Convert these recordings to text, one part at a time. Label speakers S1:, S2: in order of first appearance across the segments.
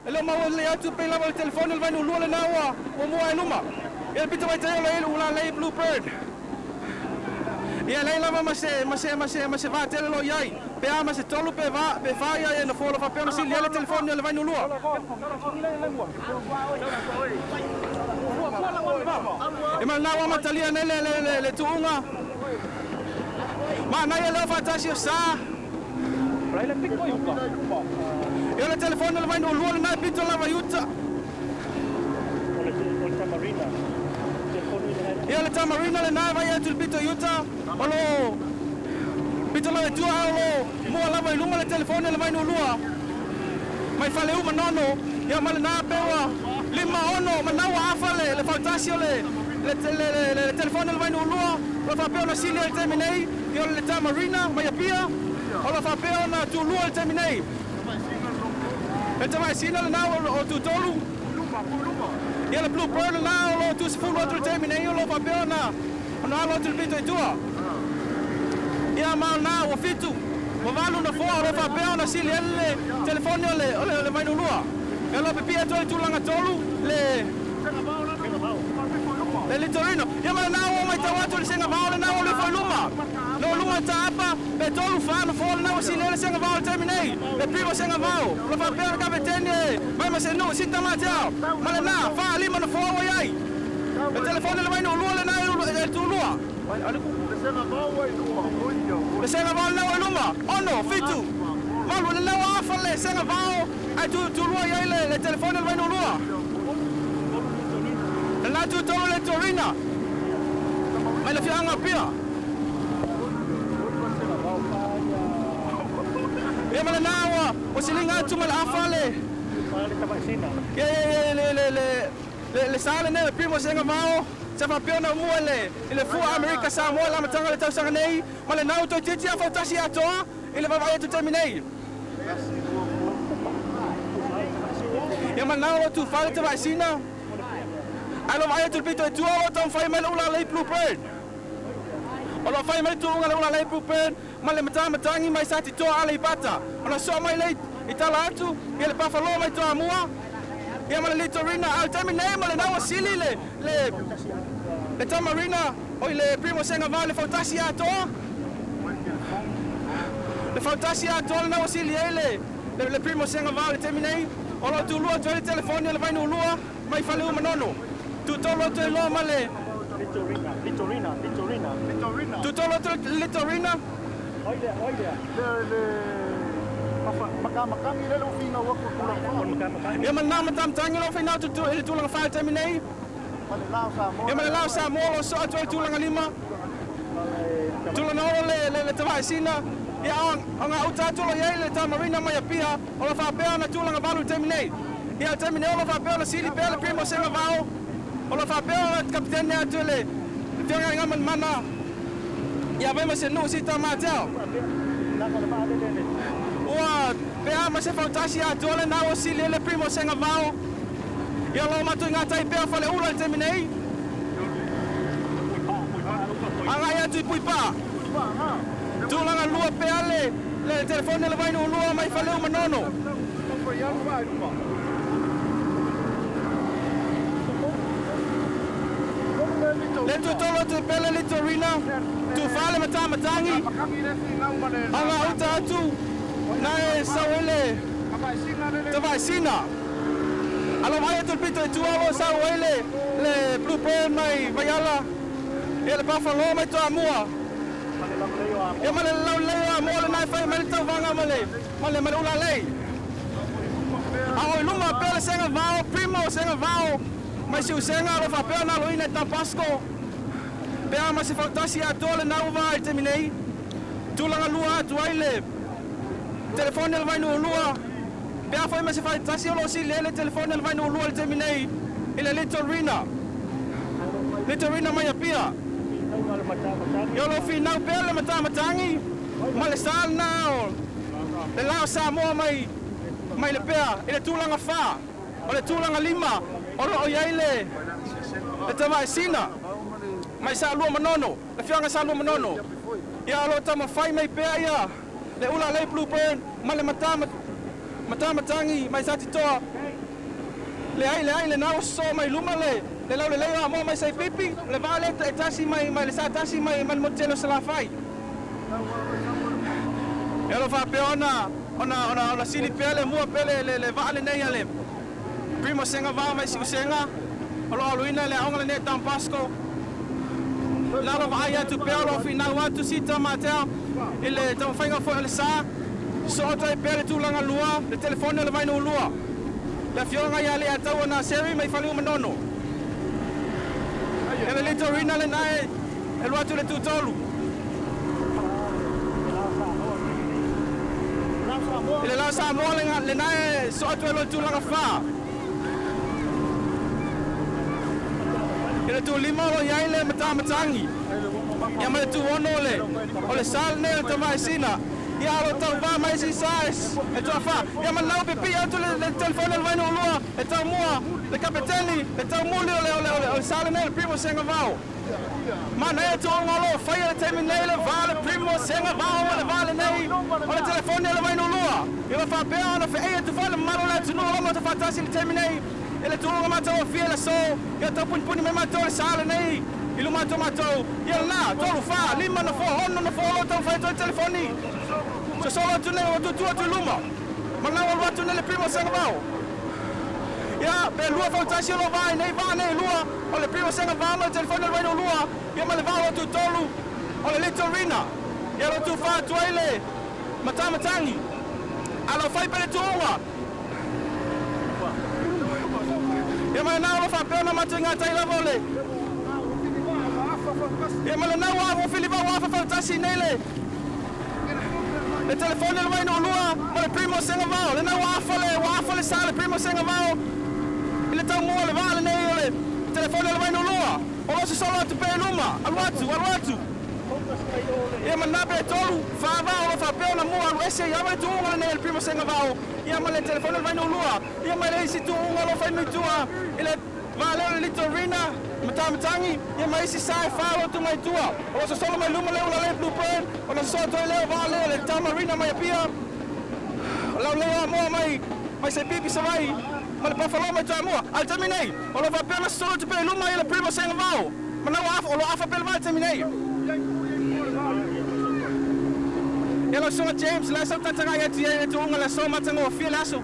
S1: Ele mau le atu pe lava le telefone le vai no lua le nawa o mua e luma. Ele pita vai tayo le ula le Bluebird. Ia le lava mase va tele lo iai. Pe ama se tolu pe va ia e no folo fa pe no sili le telefone le vai no lua. E ma nawa matalia nele le tuunga. Ma na ia le fa tasio sa.
S2: Raila piko yuka.
S1: Ia le telefone le vai no lua le na pito lava yuta.
S2: Ole tamarina.
S1: Ia le tamarina le na vai atu le pito yuta. Olo pito lava tua olo mua lava iluma le telefone le vai no lua. Mai fale uma nono. Ia ma le na pewa lima ono manawa afale le fantasio le telefone le vai no lua. Lo fa pe ona sili le terminei. Ia le tamarina mai apia. Ola fa pe ona tu lua le terminei. E te mai sina le nao o tu tolu. Ia le Bluebird le nao o tu sifulu atu le terminei. Ola fa pe ona alo atu le pito i tua. Ia mau nao o fitu. Mo valu na foa ola fa pe ona sili ele telefone ole vai no lua. E lo pe pia tu tulanga tolu le Litorino. Ia ma nao o mai tawatu le senga vao le nao le foi luma. No luma tapa pe tolu fano fo le nao sili ele senga vao le terminei. Le primo senga vao. Lo fa pe ona kapetene. Mai ma se no sita matao. Ma le na fa lima no foa iai. Le telefone le vai no lua le nao e tu lua. Le senga vao le nao e luma. Ono fitu. Malu le nao afa le senga vao. Ai tu lua iai le telefone le vai no lua. Le na tu tolu le Torina. Mai le fianga pia. Ia ma le nawa o silinga atu ma le afale. Le sale ne le primo senga vao. Se fa peona mua le fua Amerika Samoa la matanga le tausanga nei. Ma le nau toi titi a fautasi atoa. Ile va vai tu terminei. Ia ma nau tu fale te vai sina. Ai lo vai tu pito e tua o ton fai mai ula le Bluebird. O lo fai mai tu ula le Bluebird. Ma le matangi mai sati toa ale i pata. Ona so mai le i tala atu. Ia le Buffalo mai toa mua. Ia ma le Litorina. Al terminei ma le nawa sili le tamarina. Oi le primo senga vao le fautasi atoa. Le fautasi atoa le nawa sili le primo senga vao le terminei. O lo tu lua tu le telefone le vai no lua. Mai fale uma nono. Tu tolo tu lo ma le
S2: Litorina.
S1: tu tolo tu Litorina.
S2: Oile. Makami le lo fina wa ko kula.
S1: Ia ma nama tam tangi lo fina tu ile tulanga fa terminei. Ia ma lao sa mo lo so tu tulanga lima. Tulanga le tawai sina. Ia anga uta tulo ye le tamarina mai apia. O lo fa pe na tulanga valu terminei. Ia terminei o lo fa pe na sili pe le primo senga vao. O lo fa pe na kapitene atu le tenga ngaman mana. Ia vai ma se no sita matao. Ua pe ama se fautasi atu le na o sili le primo senga vao. Ia lo matu ngatai pe fa le ula le terminei. Anga ia tu puipa. Tulanga lua pe ale le telefone le vai no lua mai fa leu manono. Le tu tolo tu pele Litorina. Tu fale matangi. Anga uta atu. Na e sawele. Te vai sina. Alo vai tu pito e tu alo sawele le Bluebird mai vai ala. Ele Buffalo mai to amua. Ia ma le lau leo a mo le nai fai mai tau vanga ma le ula lei. A oi luma pele senga vao, primo senga vao. Mai si usenga lo fa pele na loina e Tabasco. Pea ma se fautasi a tole na uva i terminei. Tulanga lua atu ai le telefone le vai no lua. Pea fai ma se fautasi o lo si le telefone le vai no lua i terminei. Ile Litorina mai apia. Yo lo finau pele matangi. Ma le sal nao. Le lao sa mo mai le pea. Ile tulanga fa. O le tulanga lima. O lo iai le tawai sina. Mai sa lua manono. Le fianga sa lua manono. Ia lo tama fai mai pea ia. Le ula le Bluebird. Ma le matamatangi mai sati toa le ai le nao so mai luma le lau le leo mo mai sai pipi le vale e tasi mai le sa tasi mai motelo salafai e lo fa pe ona sili pele mua pele le vale nei ale primo senga va mai si senga alo luina le aunga le tam pasco la lo vai tu pelo fina wa tu sita matea ele tam fainga fo le sa so tai pele tu langa lua le telefone le vai no lua la fionga ya le atau na seri mai fali manono ele le torina le nai e lo tu le tu tolu ele la sa mo le nai so tu lo tu langa fa ele tu lima lo ya ile matamatangi ya mai tu ono le sal ne te vai sina ya lo tau va mai si sais e tu fa ya man lau pipi tu le telefone vai no lua e tau mua le capitelli e tau muli le sal ne primo senga vao ma ne tu ngolo fai le terminale le vale primo senga vao le vale nei o le telefone le vai no lua ya fa pe ona fe e tu fa le malo le tu no mo te fatasi le terminale ele tu nga mato fiela so ya to pun me mato le sala nei ilu mato ya la to lu fa lima no fo ono no fo lo to fa to telefoni so solo tu ne o tu luma ma na o tu ne le primo senga vao ya be lua fa tasi lo vai nei va nei lua o le primo senga vao le telefoni le vai no lua ya ma le vao tu tolu o le little rina ya lo tu fa tu ele matamatangi alo fai per tu wa ya mai na lo fa pena matinga tai la vole ya mai na wa filiba wa fa tasi nele le telefone le vai no lua o le primo senga vao le na wa fa le sale primo senga vao le tau mo le vale nei le telefone le vai no lua o lo se solo tu pe luma alwatu ya mai na be tolu fa vao lo fa pena mo al ese ya mai tu mo le primo senga vao ya mai le telefone le vai no lua ya mai le si tu lo fa no tua ele vale le little rina matamatangi ya mai si sai falo tu mai tua o so solo mai luma le blueprint o so so to le vale le tamarina mai pia le mo mai se pipi sa vai ma le pafalo mai tua mo al terminei o lo va pena solo tu pe luma le primo senga vao ma na o lo afa pel vai terminei ya lo so James la so tanga ya tie tu ngala so matango fi laso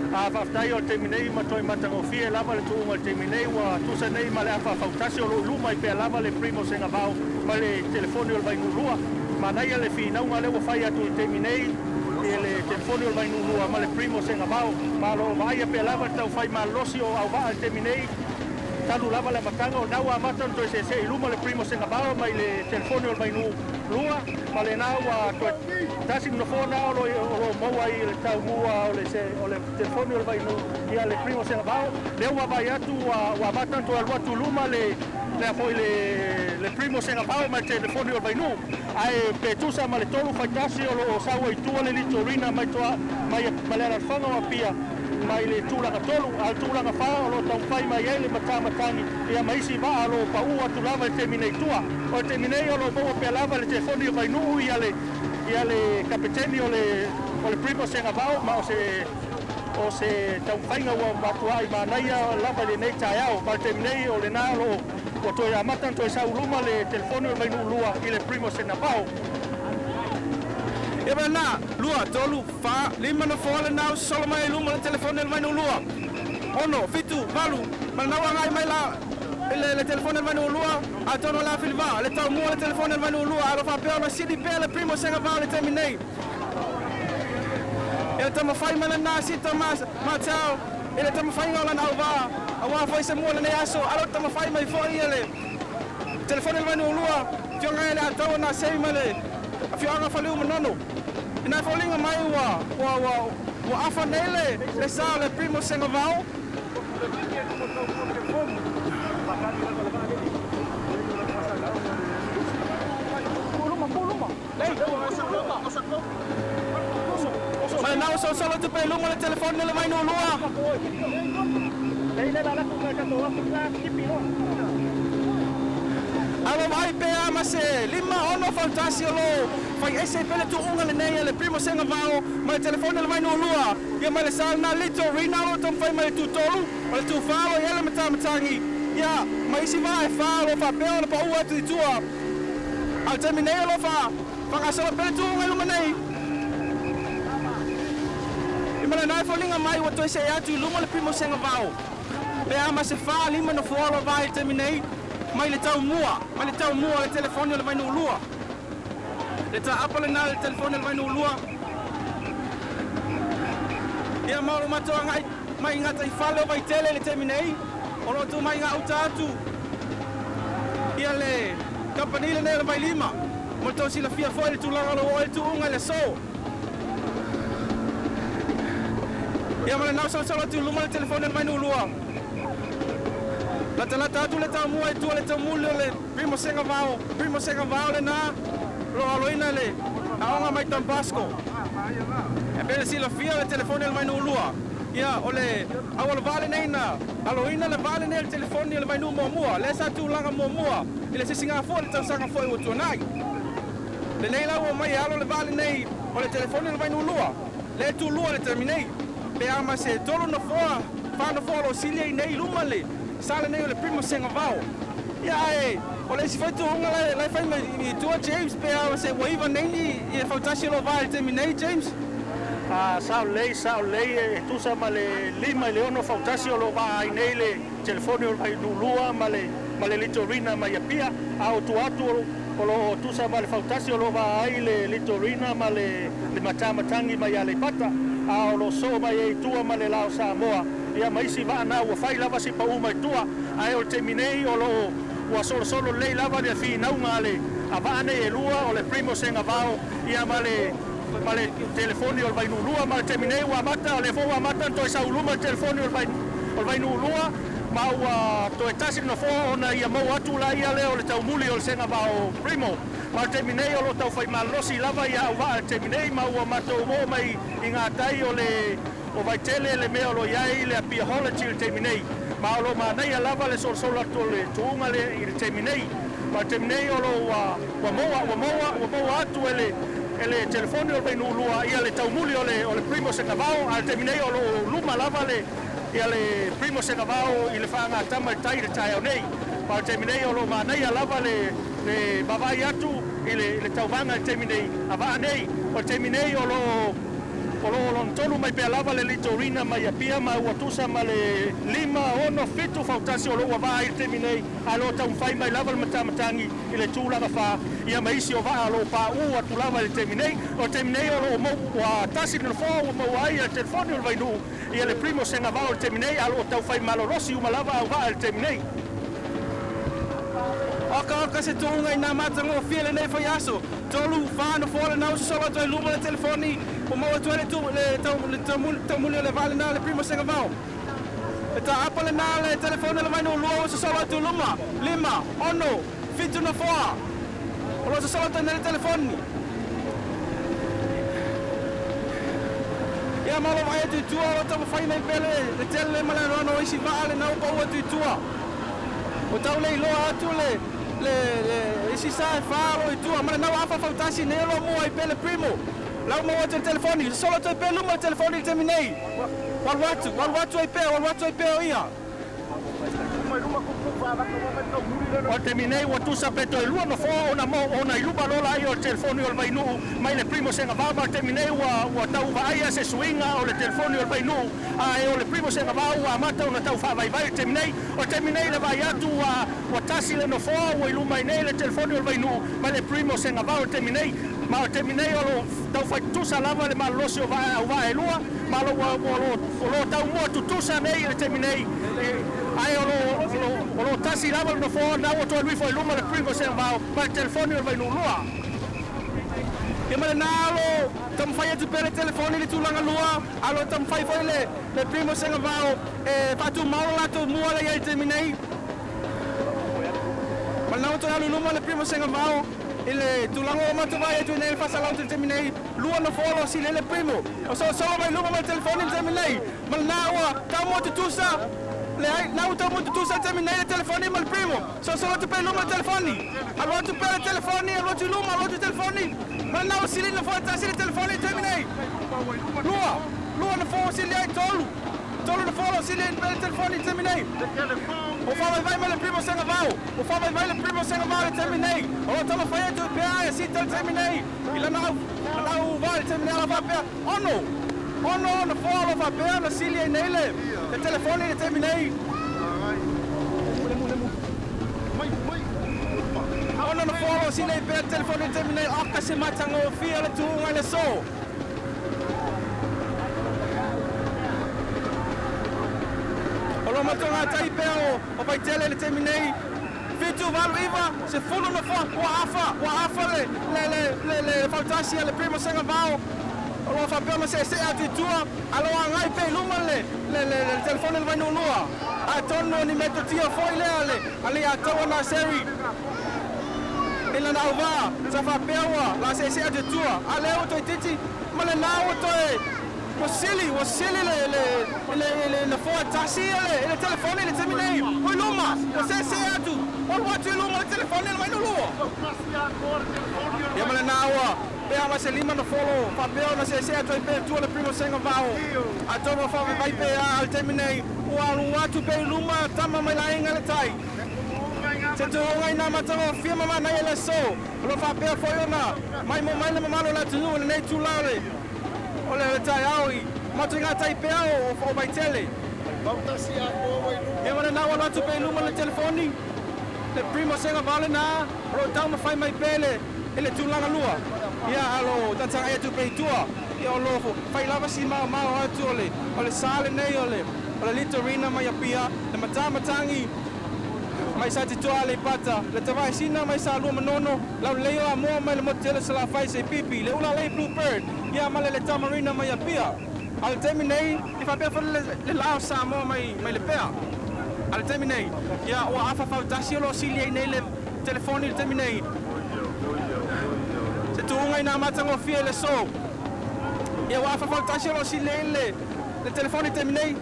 S2: Afaftai o terminei ma toi matangofie lava le tuunga terminei wa tusa nei ma le afafautasi o lo luma I pe lava le primo senga vao ma le telefoni o vai nulua ma nai le fina unga le wa fai atu terminei e le telefoni o vai nulua ma le primo senga vao ma lo vai pe lava tau fai ma losi o au va terminei tanu lava le matanga o naua matan to se luma le primo senga vao ma le telefoni o vai nulua ma le naua to tasi no fona o lo mo ai le tau mua o le telefoni o vai no ia le primo senga vao le wa vai atu wa matan to alwa tu luma le foi le primo senga vao ma telefoni o vai no ai petusa ma le tolu fai tasi o lo sa i tu le litorina mai to mai le alfanga o pia mai le tula ka tolu al tula ka fa o lo tau fai mai ele matamatangi ia mai si va lo pa u atu lava le terminei tua o terminei o lo mo pe lava le telefoni o vai no ia le capitani o le primo senga vao ma o se tau fainga wa matuai ma naia lava le nei taiao ma terminei o le nalo o to ya matan to sa uluma le telefoni o vai no lua I le primo senga vao
S1: e bana lua tolu fa lima no fole na solo mai luma le telefone vai no lua ono fitu valu ma na wa ngai mai la le telefone vai no lua a tono la filva le tau mo le telefone vai no lua alo fa pe ona sidi pe le primo senga va le terminei e tamo fai mala na si Thomas matau ele tamo fai ngola na va awa foi se mo le aso alo tamo fai mai foi ele telefone vai no lua jo ngai la tau na sei male afionga faliu manono ina folinga mai wa afa nele le sa le primo senga vao ma na so solo tu pe luma le telefone le vai no lua Alo vai pe ama se lima ono fantasio lo. Fai ese pele tu unga le nei le primo senga vao, ma il telefono le vai no lua. Ia ma le sal na lito rinalo tam fai mai tu tolu, o tu falo ia le matamangi. Ia, ma isi vai falo fa pe ona pa ua tu tua. Al terminei lo fa. Fa kasala pele tu unga luma nei. Mana nai folinga mai wa toi se atu luma le primo senga vao. Pe ama se fa lima no folo vai terminei. Mai le tau mua le telefone le vai no lua. Le ta apale na le telefone le vai no lua. Ia mauro matoa ngai mai ngata I fale vai tele le terminei. O lo tu mai nga utatu. Ia le company le ne vai lima. Mo to si la fia foi le tu langa lo o tu unga le so. Ia mana nau sala tu luma le telefone le vai no lua. La talata tu le tau mua tu le tau mule le primo senga vao le na lo aloina le aonga mai Tambasco. E bele si la fia le telefone le mai no lua. Ia ole awal vale nei na aloina le vale nei le telefone le mai no mua. Le sa tu langa mua. Ile se singa fo le tau sanga fo o tu nai. Le nei la o mai alo le vale nei o le telefone le mai no lua. Le tu lua le terminei. Pe ama se tolo na foa fa na fo lo silia nei luma le. Sale nei le primo senga vao. Ia o le si fai tu honga le fai mai tua James pe a se waiva nei I fautasi lo vai terminei James.
S2: Sao lei e tu sa ma le lima le ono fautasi lo vai nei le telefone o vai nulua ma le litorina mai apia au tu atu o lo tu sa ma le fautasi lo vai le litorina ma le matamatangi mai ale pata au lo so mai e tua ma le lao Samoa. Ia maisi va na ua fai lava si pa uma tua ai o terminei o lo ua solo lei lava de fi na unga le avane e lua o le primo senga vao ia male telefoni o vai no lua ma terminei ua mata o le fo ua mata to sa uluma telefoni o vai no lua ma ua to etasi no fo ona ia mo atu la ia le o le tau muli o le senga vao primo ma terminei o lo tau fai malosi lava ia ua terminei ma ua mato mo mai inga tai o le o vai tele le mea lo iai le apia hola til terminei ma o lo manai lava le sol to le tuunga le I terminei ma terminei o lo wa moa atu ele telefone o vai no lua ia le taumuli o le primo se cavao al terminei o lo luma lava le ia le primo se cavao I le fanga tama tai le tai o nei ma terminei o lo manai lava le bavai atu I le tauvanga terminei ava nei o terminei o lo tolu mai pe lava le litorina mai apia ma ua tusa ma le lima ono fitu fautasi o lo vai terminei alo tau fai mai lava le matamatangi I le tulaga fa ia mai si o va alo pa u atu lava le terminei o lo mo wa tasi no fo mo ai le telefone o vai nu ia le primo senga va o terminei alo tau fai malorosi uma lava o va le terminei
S1: Oka se tunga ina matango fiele nei fai aso. Tolu fano fora na uso solo to luma le telefoni. O mo to le tamuli le vale na le primo senga vao. Eta apale na le telefoni le vai no lua uso solo to luma. Lima, ono, fitu no foa. O lo solo to le telefoni. Ia malo vai tu tua o tamo fai nei pele le tele mala no isi vale na o tu tua. O tau le lo atu le isi sa falo I tua ma na afa fautasi ne lo mo ai pele primo la mo o telefoni solo to pele mo telefoni terminei wal watu ai pe o ia
S2: o terminei ua tusa peto e lua no fo ona I lupa lola ai o telefoni o vai nu mai le primo senga va terminei ua tau vai se swinga o le telefoni o vai nu ai o le primo senga va ua mata ona tau fa vai terminei le vai atu ua tasi le no fo ua I luma nei le telefoni o vai nu mai le primo senga va o terminei ma o terminei o lo tau fai tusa lava le malosi o va e lua ma lo tau mua tutusa nei le terminei ai o lo tasi lava no fo na o to lui foi luma le primo senga va ma le telefoni o vai nu lua
S1: Ia male nalo tam fai tu pele telefoni le tulanga lua alo tam fai foi le primo senga vao fatu mau la to mua le ia terminei mal na to luma le primo senga vao ele tulanga o mato vai tu nel fasa la terminei lua no folo si le primo o so vai luma le telefoni terminei mal na wa tamo tu tusa Não estou muito tu só terminei o telefone mal primo. Só tu pelo meu telefone. Alô tu pelo telefone, alô tu luma, alô tu telefone. Mas não se ele não for trazer o telefone terminei. Lua não for se ele é tolo. Tolo não for se ele pelo telefone terminei. O fala vai mal primo sem aval. O fala vai mal primo sem aval terminei. Alô tamo fazendo tu PA assim terminei. Ele não vai terminar a papel. Oh no. Oh no, não fala papel, não se ele nele. O telefone ele terminei. Oh no, não fala se ele pelo telefone ele terminei. Ah, que se mata no fio, ele tu ele só. Olha mas tu não sai pelo, o pai dele ele terminei. Vitu valu iva, se fulo no fo, o afa le faltasi ele primo senga vao. Alo fa pelo se atu tua, alo ngai pe luma le telefone vai no lua. A tono ni metro tia foi le ale a tawa na seri. Ela na uva, sa fa pewa, la se atu tua. Ale o to titi, male na o to wasili le fo tasi le telefone le terminei. Oi luma, você se atu. Oi watu luma le telefone vai no lua. Ya male na uva. Pea ma se lima no folo, papel na se atu pe tu le primo senga vao. A tono fa vai pe al terminei. O alu watu pe luma tama mai la inga le tai. Se tu ngai na matanga firma ma na ele so. Lo fa pe foi ona. Mai mo mai le malo la tunu le nei tu lale. Ole le tai ai. Ma tu nga tai pe o vai tele.
S3: Volta-se a boa e
S1: E mana na wala tu pe luma le telefoni. Le primo senga vale na. Ro tau ma fai mai pele. Ele tu langa lua. Ia alo tatanga e tu pe tua. Ia lofo. Fai lava si ma atu ole sale nei ole litorina mai apia. Le matangi. Mai sa te toa le pata. Le tawai sina mai sa lua manono. Lau leo a mua mai le motele sa la fai se pipi. Le ula lei bluebird. Ia male le tamarina mai apia. Al terminei. I fa pe le lao sa mua mai le pea. Al terminei. Ia o afa fa tasi lo sili nei le telefoni le terminei. Se tu ngai na matanga fie le so. Ia wa fa fa tasi lo sili le telefoni terminei.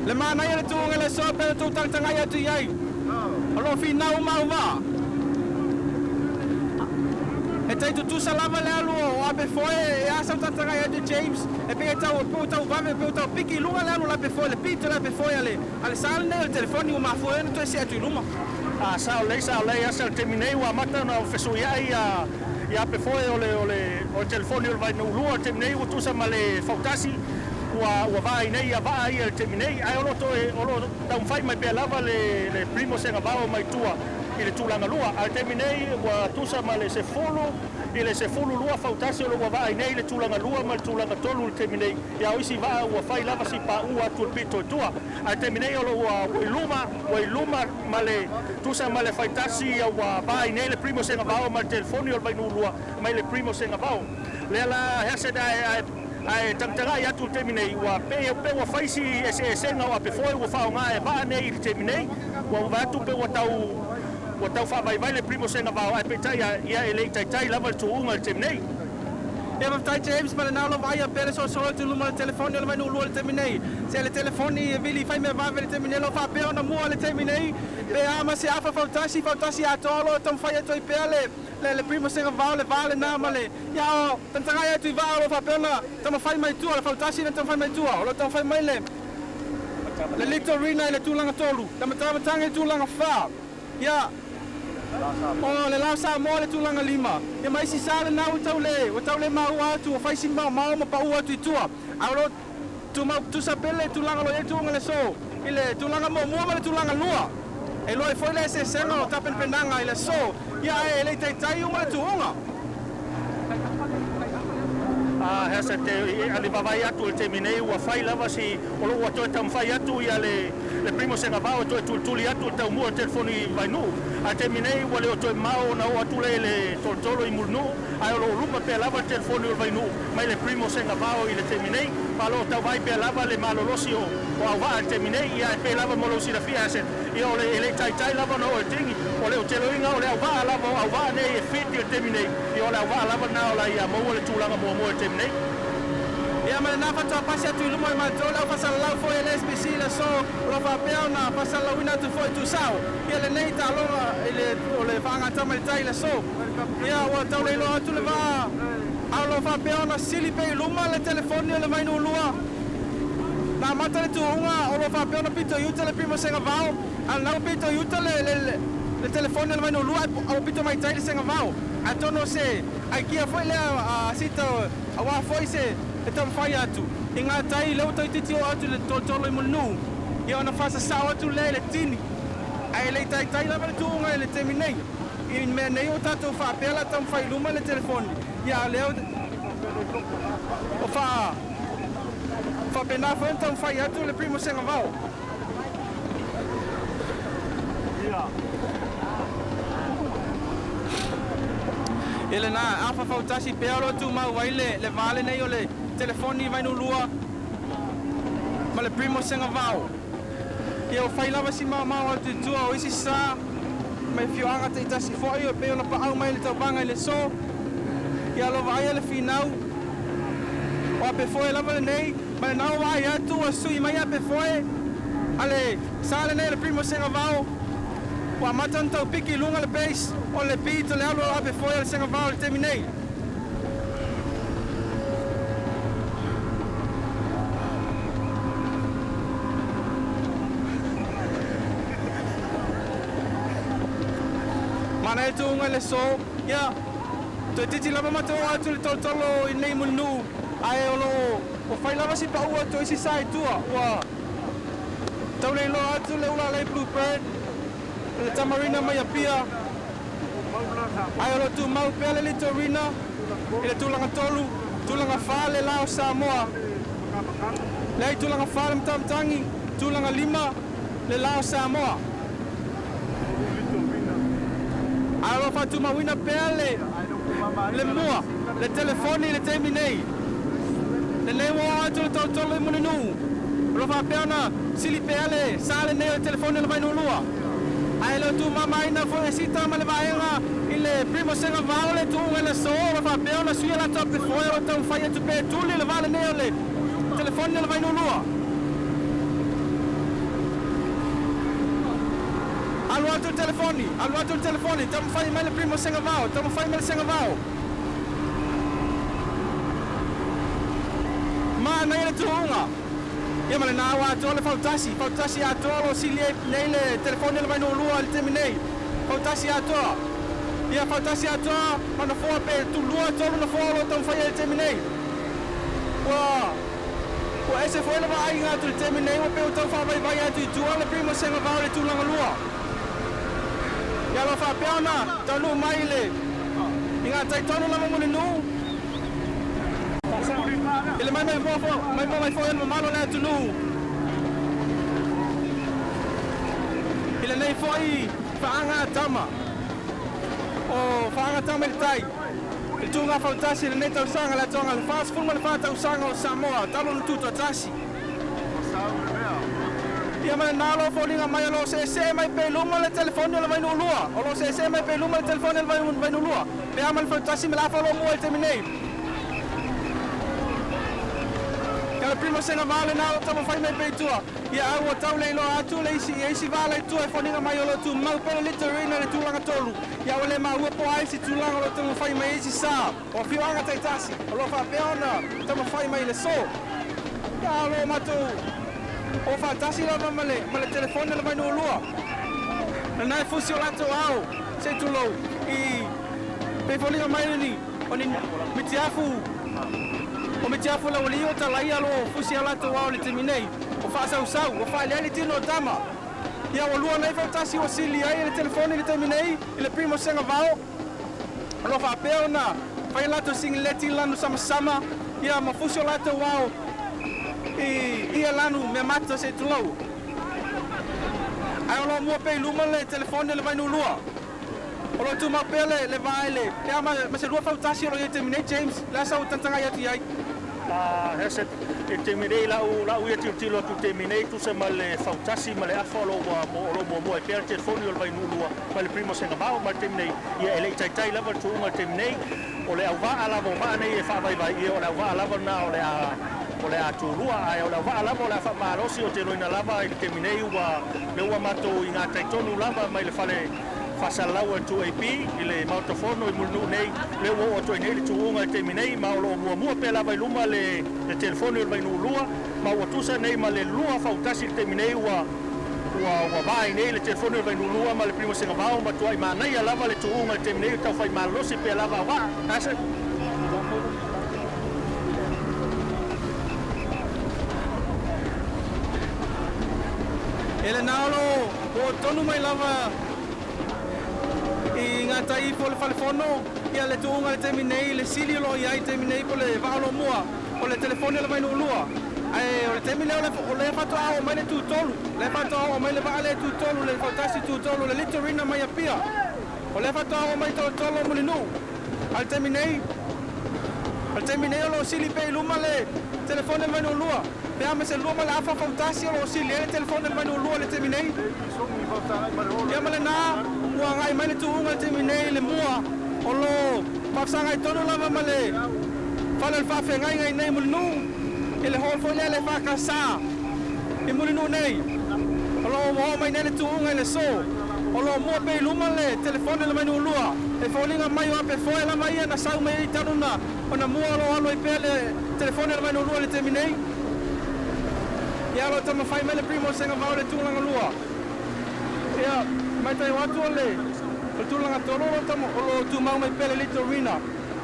S1: Le mana ia le tu ngai le so pe tu tanga ia tu iai. Alo fi na uma uva. E tai tu salava le alu o ape foi e asa tanga ia tu James. E pe tau vave pe tau piki lunga le alu la pe foi le pito la pe foi ale sal ne telefoni uma foi no tu se tu luma.
S2: A sao lei asa terminei wa mata na fesu ia pe foi o telefoni o vai no lua terminei o tu sa male fautasi wa vai nei va ia terminei ai o lo tau fai mai pe lava le primo senga vao mai tua ile tu langa lua al terminei wa tu sa male se fulu lua fautasi o lo vai nei le tu langa lua mal tu langa tolu terminei ia o si va wa fai lava si pa ua tu pito tua al terminei o lo wa luma male tu sa male fautasi wa vai nei le primo senga vao mal telefoni o vai no lua mai le primo senga vao le la hese dai ai tangtanga ia tu terminei wa pe wa faisi senga wa pe foi wa fa nga e ba nei terminei wa tu pe wa tau fa vai le primo senga va ai pe tai ia ele tai level tu unga terminei
S1: Ja, maar tijd James, maar nou nog bij je bellen zo te doen met de telefoon en mijn oorlog terminee. Ze de telefoon die wil je meer waar willen terminee of haar bellen dan moe terminee. Ja, maar ze af fantasie uit alle dan van je twee bellen. Le primo senga vale namale. Ja, dan ga je tu vale of haar bellen. Dan fai mai tu, fantasie dan fai mai tu. Dan fai mai le. Le litorina le tu lang tolu. Dan met tang tu lang fa. Ja. Oh, le lausa mo le tulanga lima. E mai si sale na o taule mau atu, fai si mau ma pa u atu tua. Alo tu sapele tulanga lo tu ngale so. Ile tulanga mo le tulanga lua. E lo foi le se senga o tapen pendanga ile so. Ya ele tai uma tu unga.
S2: Hesa te ali vai atu terminei wa fai lava si o lo wa to tam fai atu ia le primo senga va to tuli atu tau mo telefoni vai nu a terminei wa le to mau na o atu le tolo I murnu a lo lupa pe lava telefoni vai nu mai le primo senga va o ile terminei pa lo tau vai pe lava le malo losio o va terminei ia pe lava mo lo si da fia se io le tai lava no tingi o o le o telo inga o le au vaa lava au vaa nei e fiti o temi nei i o le au vaa lava na o la ia mau le tūlanga mua mua temi nei
S1: ia ma na fata pasi atu lumo ma to la fasa la fo ele SBC la so lo fa pe na fasa la wina tu fo tu sao ia le nei ta lo ele o le fanga ta mai tai la so ia o ta le lo atu le va a lo fa pe na sili pe lumo le telefoni le mai no lua na mata le tu unga o lo fa pe na pito yuta le primo senga vao al na pito yuta le telefoni le mai no lua o pito mai tai le senga vao a tono se ai kia foi le a sita a wa foi se e tam fai atu i ngā tai leo tai titi o atu le tolo i munu i ona fasa sao atu le tini ai le tai lava le tuunga le temi nei i mea nei o tatou whaapela tam fai luma le telefoni ia leo o whapena fai tam fai atu le primo senga vao ele na afa fautasi pealo tu mau wai le vale nei o le telefoni vai no lua ma le primo senga vao e o fai lava si mau atu tua o isi sa mai fioanga te tasi foi o pe ona pa au mai le tabanga le so ia lo vai le finau o pe foi lava le nei ma na vai atu o sui mai pe foi ale sale nei le primo senga vao o matan tau piki lunga le base o le pito le alo ape foi le senga vao le terminei mana e tunga le so ia to titi lava mato atu le tolo i nei munu ai o fai lava si pa ua to isi sai tua ua tau le lo atu le ula le bluebird le tamarina mai apia ai o tu mau pele le torina ile tulanga tolu tulanga fale lao Samoa le tulanga fale mtamtangi tulanga lima le lao Samoa ai o fatu mawina pele le mua le telefoni le terminei le newo atu le tolo i mununu lo fa pena sili pele sale ne le telefoni le vai no lua ai lo tu mama ina fo sita ma le vaenga ile primo senga vale tu ele so fa peona sui la top foi o tão fai tu pe tu le vale nele telefone le vai no lua allo altro telefone tão fai mais le primo senga vao tão fai mais senga vao ma na ele tu unga ia male na wa tole fautasi a tolo si le telefone le vai no lua le terminei fautasi a to ia fautasi a to mana fo pe tu lua tolo na fo lo tão fai le terminei o ese foi le vai nga tu terminei o pe o tão fa vai atu tu le primo senga va le tu langa lua ia lo fa peona tonu mai le inga tai tonu la mo le nu ele mai foi no malo le tu nu ele nei foi faanga tama o faanga tama le tai e tu nga fantasi le nei tau sanga la tonga le fast full le fata usanga o Samoa talo no tuto tasi ia mai nalo folinga mai lo se mai pe luma le telefone le vai no lua o lo se mai pe luma le telefone le vai no lua pe amal fantasi me la falo mo el terminei la prima senga vale na o tamo fai mai pe tua ia au tau le lo atu le isi vale tu e foninga mai lo tu mau pe le terreno le tu langa tolu ia ole ma u po ai si tu langa lo tamo fai mai isi sa o fianga tai tasi o lo fa peona tamo fai mai le so ia lo matu o fantasi la male telefone le vai no lua na fusi o lato au se tu lo i pe foninga mai ni oni mitiafu o me tiafu la olio ta la ia lo fusi ala to wa le terminei o fa sau o fa le tino tama ia o lua nei fantasi o sili ai le telefone le terminei le primo senga vao lo fa peona fa la to sing leti lanu sama ia ma fusi ala to wa ia lanu me mata se tu lo ai lo mo pe luma le telefone le vai no lua o lo tu ma pele le vai le ia ma se lua fantasi o le terminei James la sa tantanga ia ti ai
S2: Hese te minei lau ia tilo tu te minei tu se male fautasi male afalo mo e per telefoni o vai nulua male primo senga bao ma te minei ia ele tai lava tu ma te minei o le ava ala mo ma nei e fa vai ia o le ava lava na o le atu rua ai o le ava lava o le fa marosi o te roina lava i te minei le ua mato i ngā tai tonu lava mai le fale fasalau tu AP i le mautofono i mulnu nei le o to nei le tuunga te minei ma o mua pe lava i luma le telefoni o vai no lua ma o tusa nei ma le lua fautasi te minei wa vai nei le telefoni o vai no lua ma le primo senga vao ma tuai ma nei lava le tuunga te minei tau fai malosi pe lava wa asa
S1: ele naolo o tonu mai lava i ngā tai po le whalefono ia le tuunga le temi nei le sili lo i ai temi nei po le whaalo mua o le telefoni le mainu ulua ai o le temi leo o le whatoa o mai le tūtolu le whatoa o mai le waa le tūtolu le whautasi tūtolu le litorina mai a pia o le whatoa o mai tōtolo mulinu al temi nei o lo sili pe luma le telefoni le mainu ulua pe ama se luma le afa whautasi o lo sili le telefoni le mainu ulua le temi nei ia male nā ua ngai mai le tuunga te minei le mua o lo pafsanga i tonu lava ma le whale le whawhengai ngai nei mulinu i le hol foile le whakasa i mulinu nei o lo moho mai nei le tuunga i le so o lo mua pe luma le telefone le mainu ulua e whaulinga mai o ape foe la mai na sau mai i tanuna o na mua lo alo i pe le telefone le mainu ulua le te minei ia lo tama whai mai le primo senga vau le tūlanga lua ia mai tai watu ole o tulanga toro o tamo o tu mau mai pele litorina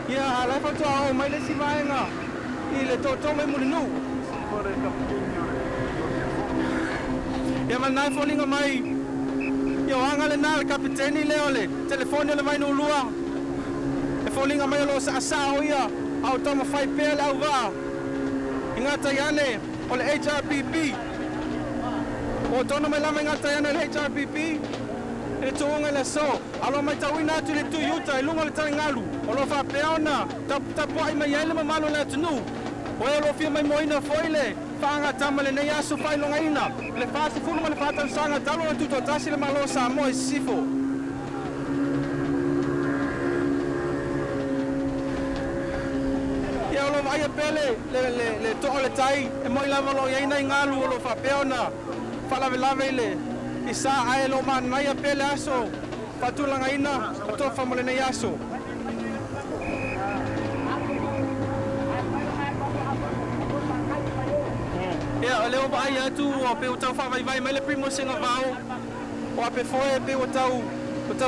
S1: ia ala fa to o mai le sivaenga i le toto mai mulinu ia mai nai folinga mai ia anga le nal kapiteni le ole telefoni le mai no lua e folinga mai lo sa o ia au tamo fai pele au va inga taiane o le HRPP o tono mai lama inga taiane le HRPP e tuunga le so alo mai tauina atu le Toyota i lunga le tali ngalu o lo whapeona tapu ai mai ele mamalo le atunu o e lo fia mai moina foile whaanga tama le nei asu whailonga ina le whaasi fulunga le whaatan sanga talo na tuto tasi le malo sa mo e sifo ia o lo vai a pele le to'o le tai e moi lava lo iaina i ngalu o lo whapeona whalawelawe le i sa ai lo man mai a pele aso patulanga ina to famole nei aso ia le o vai atu o pe o tau fa vai mai le primo senga vao o ape foi pe o tau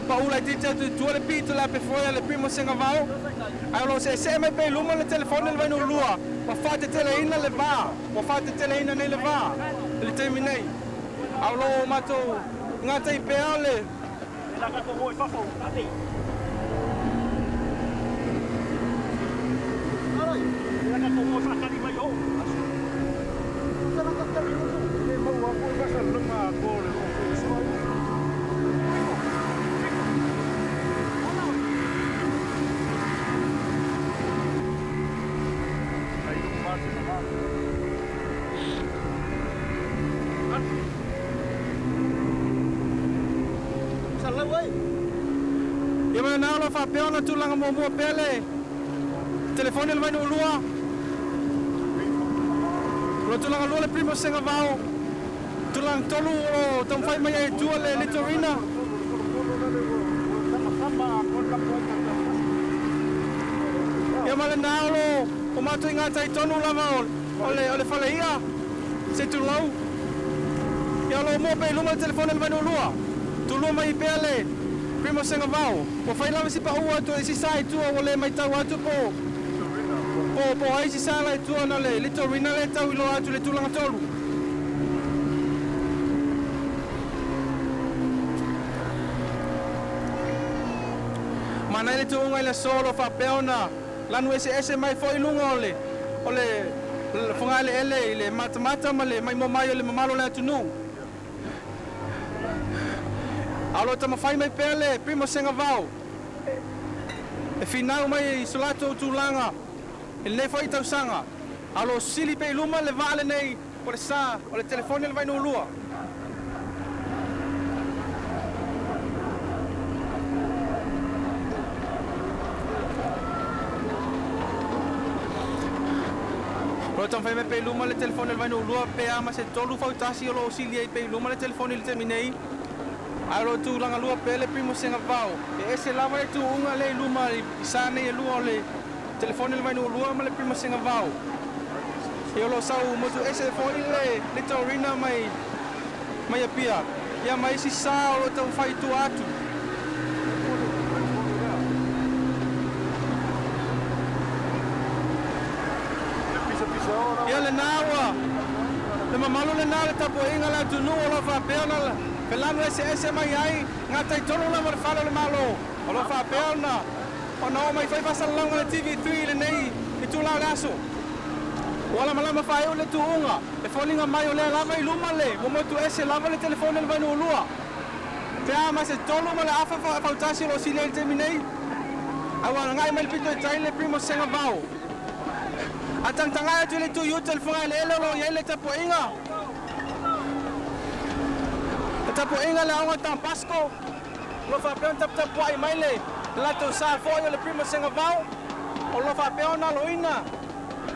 S1: paula ti tu le pito la pe foi le primo senga vao ai lo se mai pe luma le telefone le vai no lua wa fate tele ina le va wa fate tele ina nei le va le terminei Aulo mato ngata i peale. La ka ko i fafo ati. Ai, la ka ko fa ka ni mai o. Sa la ka ni le mo wa ko ka sa luma ko le o so. Ai, ma sa. Ia mai nā lo whapeona tūlanga mua pele. Telefoni le mai no lua. Lo tūlanga lua le primo senga vao. Tūlanga tolu o tam whai mai e tua le litorina. Ia mai nā lo o mātu i ngā tai tonu lava o le whaleia. Se tu lau. Ia lo mua pe luma le telefoni le mai no lua. Tulua mai pele. Primo senga vao. Po fai lava si pa ua to si sai tu o le mai tau atu po ai si sala tu na le litorina le tau ilo atu le tulanga tolu. Mana le tuunga le solo fa peona lanu ese mai foi lunga ole fungale ele le mata male mai mo mai le mamalo le atu nu. Alo tama fai mai pele, primo senga vao. E finau mai solato tūlanga. E nei fai tau sanga. Alo sili pe luma le vale nei o le sa o le telefone le vai no lua. Ro tam fai me pe luma le telefone le vai no lua pe ama se tolu fautasi o lo sili pe luma le telefone le terminei. Alo tu langa lua pe le primo senga vau. E ese lava e tu unga le luma i sane e lua le telefone le vai no lua ma le primo senga vau. E lo sau mo tu ese foi le torina mai apia. Ia mai si sa o tau fai tu atu. Ia le nawa. Le mamalo le na le tapo inga la tu no lo fa pena la. Pelano ese mai ai ngata tolo la mar falo le malo. O lo fa pena. O no mai fai pasa longa le TV3 le nei e tu la laso. Wala malama fai o le tu unga. E folinga mai o le lava i luma le. Mo tu ese lava le telefone le vai no lua. Te ama se tolo ma le afa fautasi lo sile te minei. Awa ngai mai pito e tai le primo senga vau. Atang tanga tu le tu yu telefone le lo ye le tapo inga. Tapo inga le anga tam pasco. Lo fa pe tap ai mai le. La tu sa fo le primo senga vau. O lo fa pe ona lo ina.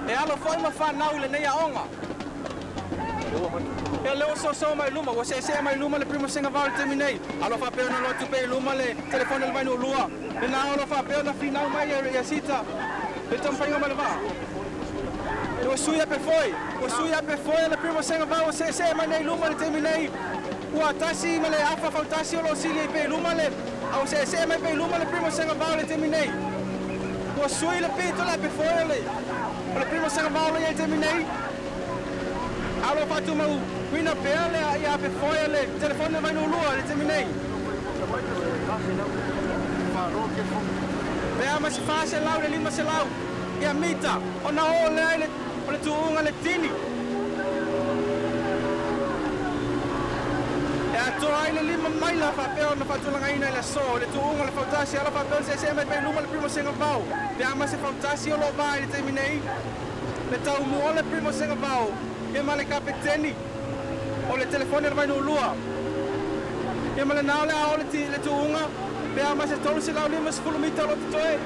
S1: E alo foi ma fa nau le nei aonga. E leo so mai luma, o se mai luma le primo senga vau te minei. Alo fa pe ona lo tu pe luma le telefone le vai no lua. E na alo fa pe ona final mai e sita. E tam fa mai va. O suia pe foi le primo senga vau se mai nei luma le te minei. O atasi ma le afa fautasi lo sili pe luma le. Au se mai pe luma le primo senga vau le te minei. O sui le pito le pe foi le. O le primo senga vau le te minei. Alo fatu mau wina pele ia pe foi le telefone vai no lua le te minei. Pea ma se fase lau le lima se lau. Ia mita o na o le tu unga le tini. To ai le lima mai la fa pe ona fatu langa ina le so le tu unga le fautasi ala fa pe se mai pe luma le primo senga vau. Te ama se fautasi o lo vai le te minei. Le tau mo le primo senga vau. E ma le kapiteni. O le telefone le vai no lua. E ma le nao le ao le tu unga. Pe ama se tolu se lau lima se fulumita lo toe.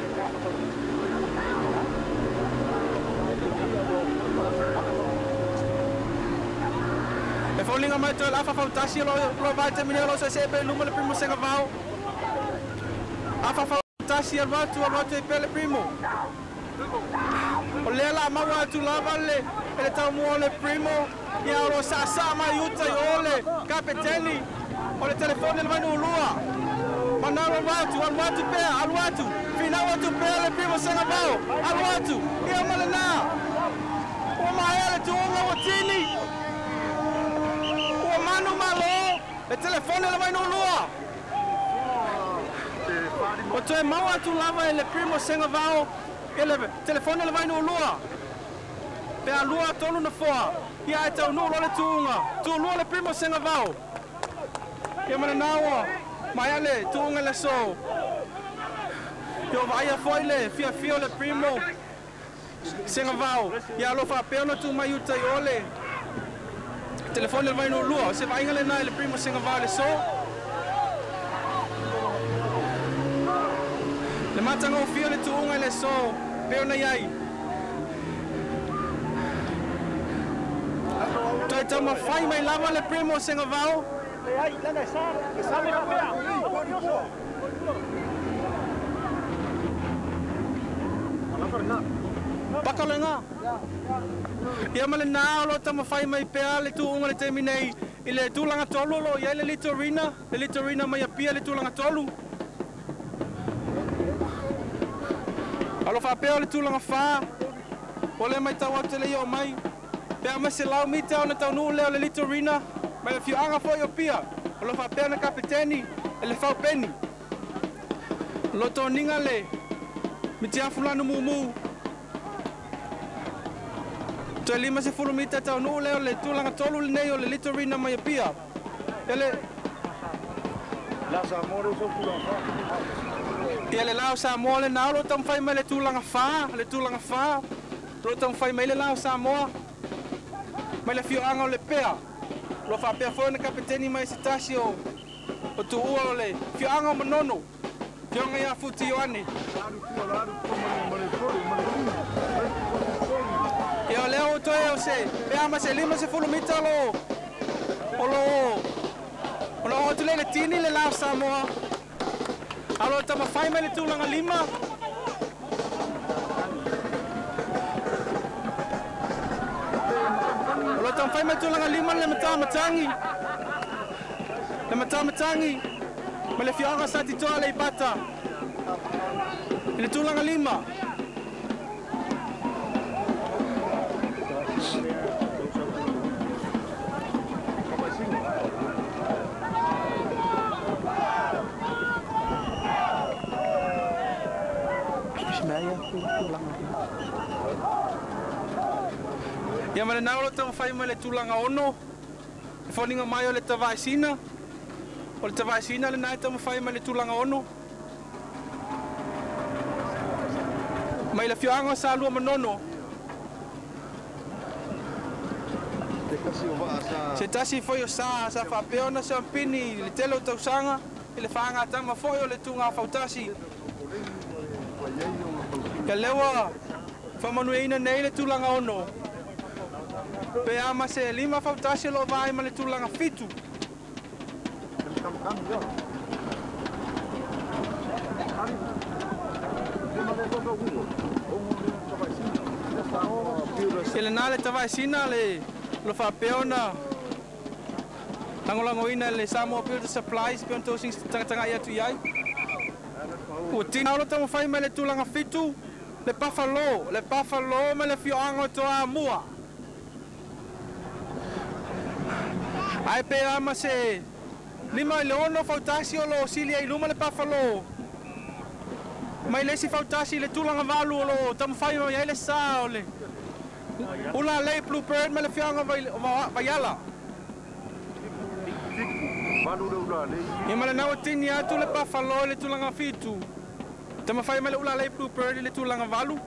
S1: E folinga mai to la fa fautasi lo vai te minei lo se pe luma le primo senga vau. Afa fautasi al watu pe le primo. O le la mawa tu lava le tau mo le primo. Ia o sa mai uta i ole kapiteni. O le telefone le vai no lua. Manalo watu pe al watu. Fina watu pe le primo senga vau. Al watu. Ia male na. O mai ele tu unga watini. Mano malo, le telefone le vai no lua. O te maua tu lava le primo senga vau, ele telefone le vai no lua. Pe a lua tonu na foa, ia e tau no le tuunga, tu lua le primo senga vau. Ia mana nawa, mai ale tuunga le so. Yo vai a foi le fia le primo senga vau. Ia lo fa pena tu mai uta ole. Telefone le vai no lua, se vai ngale na le primo senga vale so. Le matanga o fio le tuunga le so, peo na iai. Toi tama fai mai lava le primo senga vau.
S2: Le ai, lana sa me kapea.
S1: Pakalenga. Ia male na lo tama fai mai pea le tu unga le te minei i le tulanga tolu lo ia le litorina mai apia le tulanga tolu. Alo fa pea le tulanga fa. O le mai tau ate le io mai. Pea mai se lau mita ona tau nu leo le litorina mai fiu anga fo io pia. Alo fa pea na kapiteni e le fau peni. Lo to ninga le mitia fulano mumu. Te lima se fulumita tau nu leo le tulanga tolu le nei o le litorina mai apia. Ele
S3: La Zamora so fulanga.
S1: Ia le lao sa mo le nao lo tam fai mai le tulanga fa. lo tau fai mai le lao Samoa mai le fioanga o le pea lo fa pea fo na kapiteni mai se tasi o tu ua o le fioanga o manono fionga ia futi Ioane ia leo o toe o se pea ma se 5 mita o lo o tu le tini le lao Samoa alo tama fai mai le tulanga 5 lo tama fai mai tulanga 5 le matamatangi ma le fionga sa ti toa le ipata le tulanga 5 ia ma le nao lo tama fai mai le tulanga 1 e foninga mai o le tavaisina o le tavaisina le nai tama fai mai le tulanga 1 mai le fioanga sa lua manono se tasi foi o sa whapeona sa pini le telo tausanga e le whaanga tama foi o le tunga fautasi ka lewa whamanueina nei le tulanga 1 pe ama se 5 fautasi lo vai ma le tulanga 7 ele nale tavaisina le lo fa peona langolangoina le Samoa Builder Supplies pe onto sing tanga ia tu iai o tina lo tamo fai mai le tulanga 7 le Buffalo ma le fioanga toa mua ai pe ama se 5 le ono fautasi o lo sili ai luma le Buffalo mai le si fautasi le tulanga valu o lo tamo fai mai le sa o le ula le Bluebird ma le fionga vaiala ia ma le nau tini atu le Buffalo le tulanga 7 tamo fai mai le ula le Bluebird le tulanga valu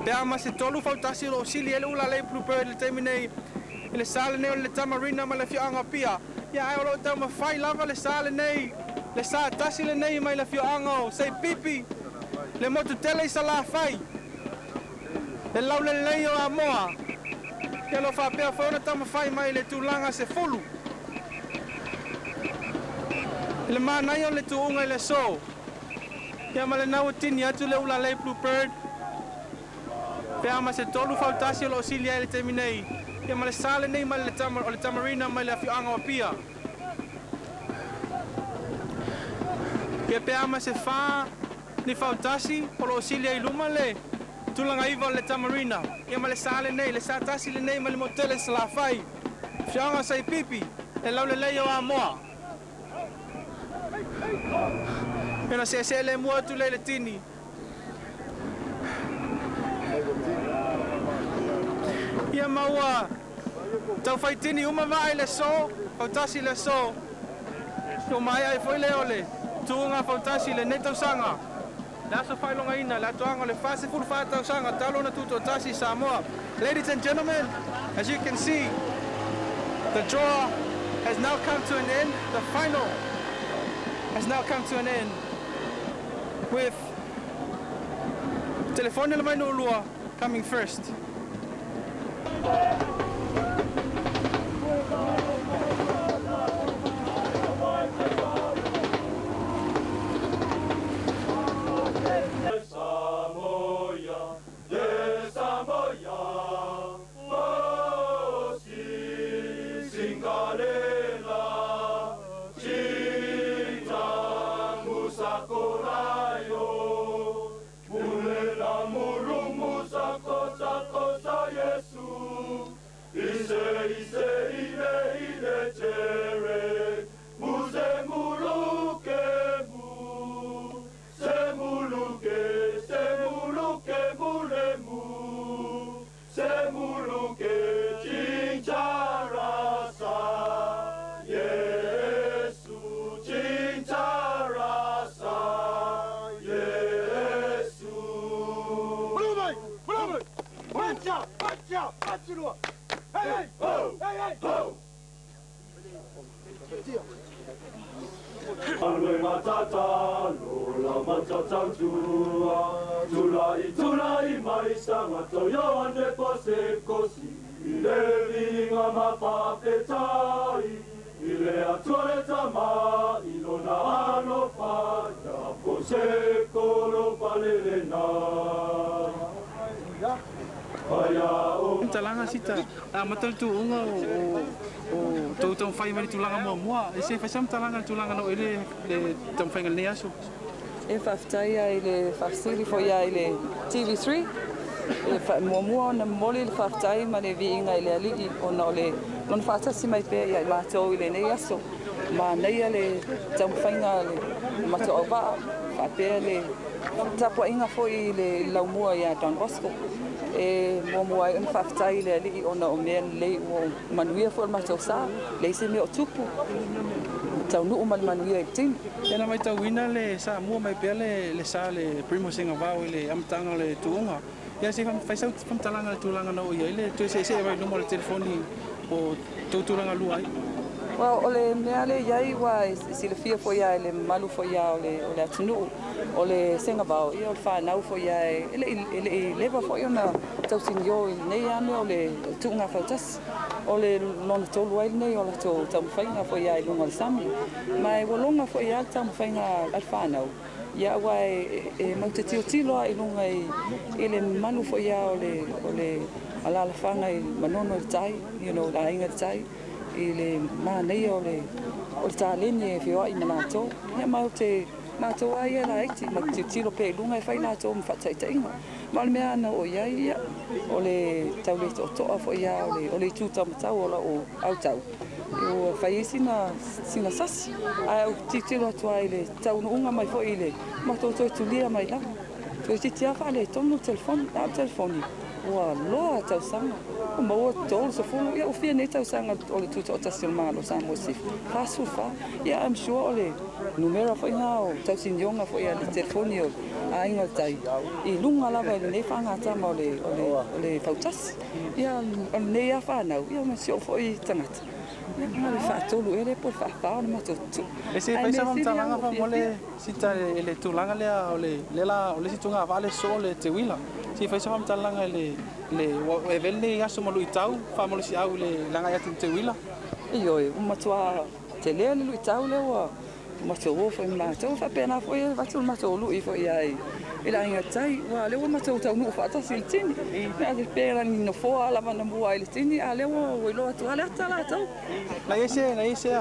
S1: pe ama se tolu fautasi lo sili le ula le Bluebird le teminei le sale nei le tamarina ma le fioanga pia ia ai lo tamo fai lava le sale nei le sa tasi le nei mai le fioanga sei pipi le motu tele sa la fai le lau le leo a moa ke lo fa pea fona tamo fai mai le tulanga se fulu le manai o le tuunga le so ia ma le nau tini atu le ula le Bluebird pea ma se tolu fautasi lo sili ai le teminei ia ma le sale nei ma le tamarina mai le fioanga o pia ia pea ma se fa ni fautasi o lo sili ai luma le tulanga iva le tamarina ia ma le sale nei le sa tasi le nei ma le motele sa la fai fioanga sai pipi e lau le leo a moa ia se le mua tu le tini ia maua tau fai tini uma vai le so fautasi le so o mai ai foi le ole tuunga fautasi le neto sanga la so fai longa ina la toanga le fase full fata sanga talo na tuto tasi Samoa. Ladies and gentlemen, as you can see, the draw has now come to an end. The final has now come to an end with Telefonia le Mainulua coming first.
S4: Alwe matata, lola matata tua, tulai mai sanga toyo ane pose kosi, ile vinga mapapetai, ile atuare tama, ilona ano fa, ya pose kolo palelena.
S1: Talanga sita, matal tu unga o tau fai mai tulanga mua. Se fai sam talanga tulanga no ele le tau fai ngal neaso.
S5: E faftaia ele fafsiri foi ele TV3. E fa mua na moli le faftai ma le vinga ele ali ona ole non fata si mai pe ia mato ele neaso. Ma nei ele tau fai ngal mato ova fa pe le tapo inga foi le laumua ia Don Bosco. E mo ai un faftai le ali ona o men le o manuia for mato sa le se me o tupu tau nu mal manuia tin
S1: Ena mai tau wina le sa mua mai pele le sa le primo singa vau le amtanga le tuunga. Ya se fai sau fam talanga le tulanga no ia ile tu se vai numero de telefoni o tulanga lu ai.
S5: Well, ole meale yai wa si le fia foi ai le malu foi ai ole atunu ole senga vau i o fa nau foi ai ele leva foi ona tau sinio nei ane ole tunga fautas ole non tolu ai nei ole to tau fainga foi ai lunga sami mai wolonga foi ai tau fainga al fa nau ya wa e mo te tilo ai lunga ele malu foi ai ole ala la fanga i manono tai la inga tai ile ma nei ole talene fio i manato ya ma te mato ai la iti ma te tiro pe lunga fai na to fa tai tai ma me ana o ia ole tau to fo ia ole tu tam tau ola o au tau o fai sina sas ai ti tiro to ai le tau unga mai fo ile ma to tu lia mai la to ti tia fa le tono telefoni wa lo tau sanga mo tol so fu ya o fia nei tau sanga ole tu to tasil malo sa mo sif fa su fa ya am sure ole numero fo ina o tau sin yonga fo ya le telefoni o a inga tai I lunga lava le fa nga ta mo le fautas ya ne ya fa na ya ma sio fo I tangat ma le fa tolu ele por fa fa ma to
S1: Ese fai sa talanga fa mole sita ele tulanga le ole la ole situnga vale sole te wila si fai sa talanga le evelle ya so mo luitau fa mo si au le langa ya te wila
S5: io uma tua te le luitau le wa ma to wo fa ma to fa pena fo ia va to ma to lu I fo ia ila inga tai wa le ma to tau nu fa ta siltini na de pera ni no fo ala ma na bua ile tini ale wo lo to ala ta la to
S1: na ese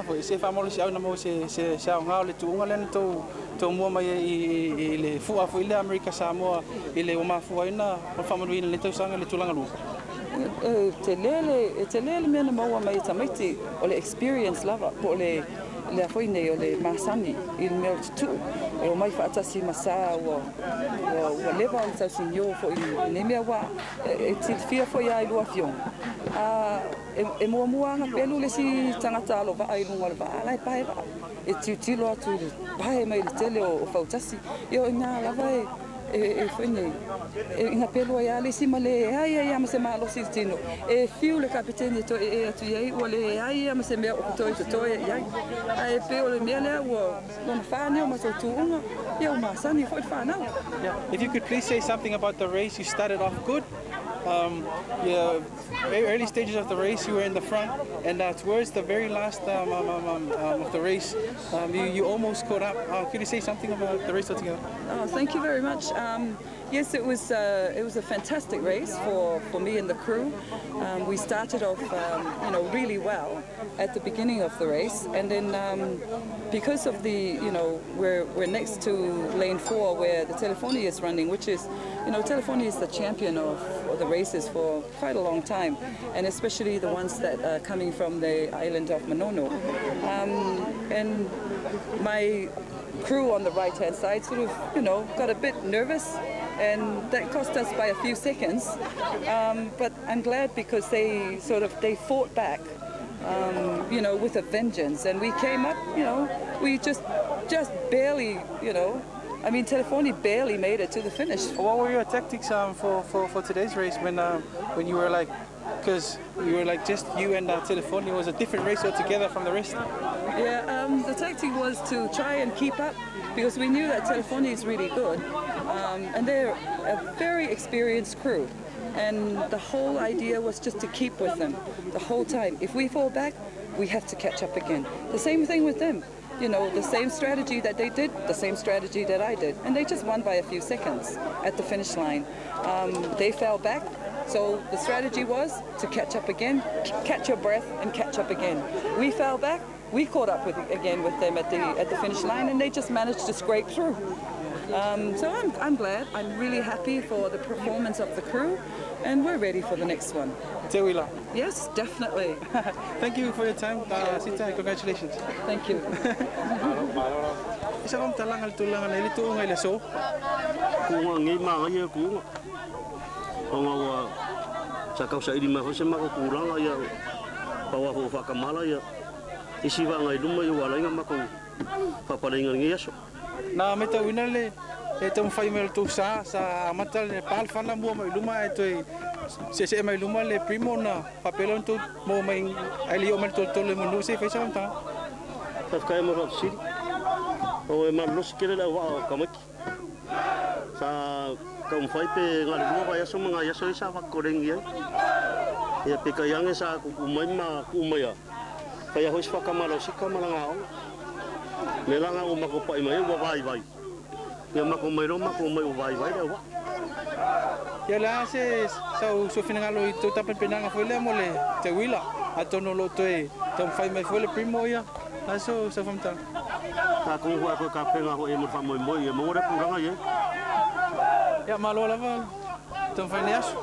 S1: fo ese fa mo si au na mo se nga le tu nga le to mo mai I le fu a fo ile America Samoa ile o ma fu ina o fa mo le to sanga le tulanga lu
S5: te lele me na mo mai tamaiti o le experience lava po le foi nei o le masani il mel tu o mai fa tasi masa o leva o sa sinyo fo ne me wa ti fia foi ai lo avion e mo nga pelu le si tangata lo va ai lunga va ai pai va e ti lo atu pai mai le tele o fa tasi io ina la vai e foi nei ina pelu ai ale si male ai ma se malo si tino e fiu le capitene to atu ai o le ai ma se me o to ai ai pe o le mele o non fa ne o ma to unga io ma sani foi fa na
S1: If you could please say something about the race, you started off good. Very early stages of the race, you were in the front, and towards the very last of the race, you almost caught up. Could you say something about the race altogether?
S5: Oh, thank you very much. Yes, it was a fantastic race for me and the crew. We started off, really well at the beginning of the race, and then because of the, we're next to lane 4 where the Telefoni is running, which is, Telefoni is the champion of the races for quite a long time, and especially the ones that are coming from the island of Manono. And my crew on the right-hand side sort of, got a bit nervous, and that cost us by a few seconds. But I'm glad because they fought back, with a vengeance, and we came up, we just barely, I mean, Telefoni barely made it to the finish.
S1: What were your tactics for today's race when you were like, because you were like just you and Telefoni, it was a different race altogether from the rest?
S5: Yeah, the tactic was to try and keep up because we knew that Telefoni is really good and they're a very experienced crew. And the whole idea was just to keep with them the whole time. If we fall back, we have to catch up again. The same thing with them. You know, the same strategy that they did, the same strategy that I did. And they just won by a few seconds at the finish line. They fell back, so the strategy was to catch up again, catch your breath and catch up again. We fell back, we caught up again with them at the finish line and they just managed to scrape through. So I'm glad, I'm really happy for the performance of the crew and we're ready for the next one.
S1: Te wila.
S5: Yes, definitely.
S1: Thank you for your time, Sita, congratulations.
S5: Thank you.
S1: Isa kong talangal tulangan na ilito ngay laso.
S6: Kung ngi mga ya kung wa sa kau sa ilima ko sa makukulang ay bawa ko fa kamala ya isiwa ngai luma yo wala nga mako papalingan ngi yaso.
S1: Na meta winale etong final to sa matal ne pal fana mo mai luma etoy se mai luma le primo na papelon to mo mai alio mal to le mo se fe sa ta
S6: tas kay mo si o e mal los kire la wa kamaki sa kung fai pe ngal mo ba yaso mga yaso isa fa koreng ya ya pe kayang sa kumai ma kumaya kaya hos fa kamalo si kamalanga melanga o makopa mai wa vai ya makomai ro makomai o vai wa
S1: ya la se so finangalo ito tapan pinanga foi le mole te wila atono lo toe tom fai mai foi le primo ya aso sa famta
S6: ta kung wa ko ka penga ho e mo fa mo ya mo re puranga ye
S1: ya malo la val tom fai ne aso